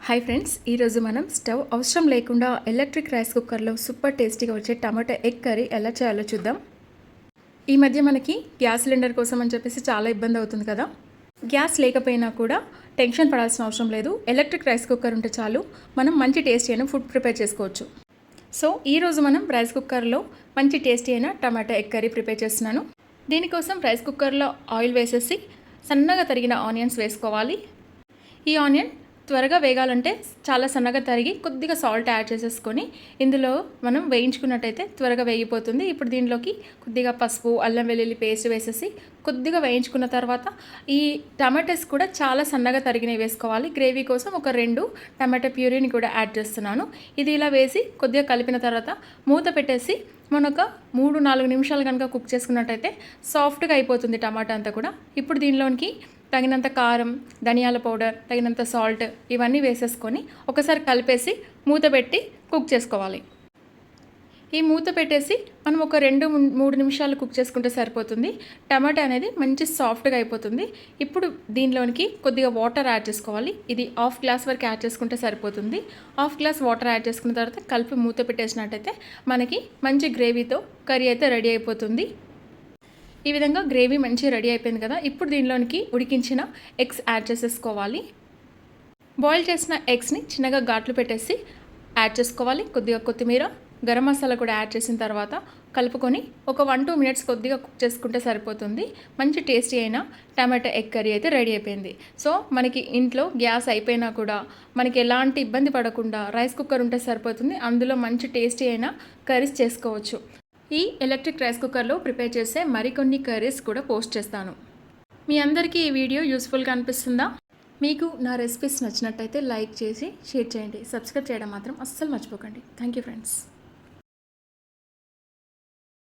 Hi friends, ఈరోజు మనం stove అవసరం లేకుండా ఎలక్ట్రిక్ రైస్ కుక్కర్లో సూపర్ టేస్టీగా వచ్చే టమాటా ఎగ్ కర్రీ ఎలా చేయాలో చూద్దాం. ఈ మధ్య మనకి గ్యాస్ సిలిండర్ కోసం అని చెప్పేసి చాలా ఇబ్బంది అవుతుంది కదా. గ్యాస్ లేకపోయినా కూడా టెన్షన్ పడాల్సిన అవసరం లేదు. ఎలక్ట్రిక్ రైస్ కుక్కర్ ఉంటే చాలు, మనం మంచి టేస్టీ అయిన ఫుడ్ ప్రిపేర్ చేసుకోవచ్చు. సో ఈరోజు మనం రైస్ కుక్కర్లో మంచి టేస్టీ అయిన టమాటా ఎగ్ కర్రీ ప్రిపేర్ చేస్తున్నాను. దీనికోసం రైస్ కుక్కర్లో ఆయిల్ వేసేసి సన్నగా తరిగిన ఆనియన్స్ వేసుకోవాలి. ఈ ఆనియన్ త్వరగా వేగాలంటే చాలా సన్నగా తరిగి కొద్దిగా సాల్ట్ యాడ్ చేసేసుకొని ఇందులో మనం వేయించుకున్నట్టయితే త్వరగా వేగిపోతుంది. ఇప్పుడు దీనిలోకి కొద్దిగా పసుపు, అల్లం వెల్లుల్లి పేస్ట్ వేసేసి కొద్దిగా వేయించుకున్న తర్వాత ఈ టమాటాస్ కూడా చాలా సన్నగా తరిగినవి వేసుకోవాలి. గ్రేవీ కోసం ఒక 2 టమాటా ప్యూరీని కూడా యాడ్ చేస్తున్నాను. ఇది ఇలా వేసి కొద్దిగా కలిపిన తర్వాత మూత పెట్టేసి మనం ఒక 3-4 నిమిషాలు కనుక కుక్ చేసుకున్నట్టయితే సాఫ్ట్గా అయిపోతుంది టమాటా అంతా కూడా. ఇప్పుడు దీనిలోనికి తగినంత కారం, ధనియాల పౌడర్, తగినంత సాల్ట్ ఇవన్నీ వేసేసుకొని ఒకసారి కలిపేసి మూత పెట్టి కుక్ చేసుకోవాలి. ఈ మూత పెట్టేసి మనం ఒక 2-3 నిమిషాలు కుక్ చేసుకుంటే సరిపోతుంది. టమాటా అనేది మంచి సాఫ్ట్గా అయిపోతుంది. ఇప్పుడు దీనిలోనికి కొద్దిగా వాటర్ యాడ్ చేసుకోవాలి. ఇది 1/2 గ్లాస్ వరకు యాడ్ చేసుకుంటే సరిపోతుంది. 1/2 గ్లాస్ వాటర్ యాడ్ చేసుకున్న తర్వాత కలిపి మూత పెట్టేసినట్టయితే మనకి మంచి గ్రేవీతో కర్రీ అయితే రెడీ అయిపోతుంది. ఈ విధంగా గ్రేవీ మంచిగా రెడీ అయిపోయింది కదా. ఇప్పుడు దీనిలోనికి ఉడికించిన ఎగ్స్ యాడ్ చేసేసుకోవాలి. బాయిల్ చేసిన ఎగ్స్ని చిన్నగా ఘాట్లు పెట్టేసి యాడ్ చేసుకోవాలి. కొద్దిగా కొత్తిమీర, గరం మసాలా కూడా యాడ్ చేసిన తర్వాత కలుపుకొని ఒక 1-2 మినిట్స్ కొద్దిగా కుక్ చేసుకుంటే సరిపోతుంది. మంచి టేస్టీ అయిన టమాటా ఎగ్ కర్రీ అయితే రెడీ అయిపోయింది. సో మనకి ఇంట్లో గ్యాస్ అయిపోయినా కూడా మనకి ఎలాంటి ఇబ్బంది పడకుండా రైస్ కుక్కర్ ఉంటే సరిపోతుంది. అందులో మంచి టేస్టీ అయిన కర్రీస్ చేసుకోవచ్చు. ఈ ఎలక్ట్రిక్ రైస్ కుక్కర్లో ప్రిపేర్ చేసే మరికొన్ని కర్రీస్ కూడా పోస్ట్ చేస్తాను. మీ అందరికీ ఈ వీడియో యూస్ఫుల్గా అనిపిస్తుందా? మీకు నా రెసిపీస్ నచ్చినట్టయితే లైక్ చేసి షేర్ చేయండి. సబ్స్క్రైబ్ చేయడం మాత్రం అస్సలు మర్చిపోకండి. Thank you friends.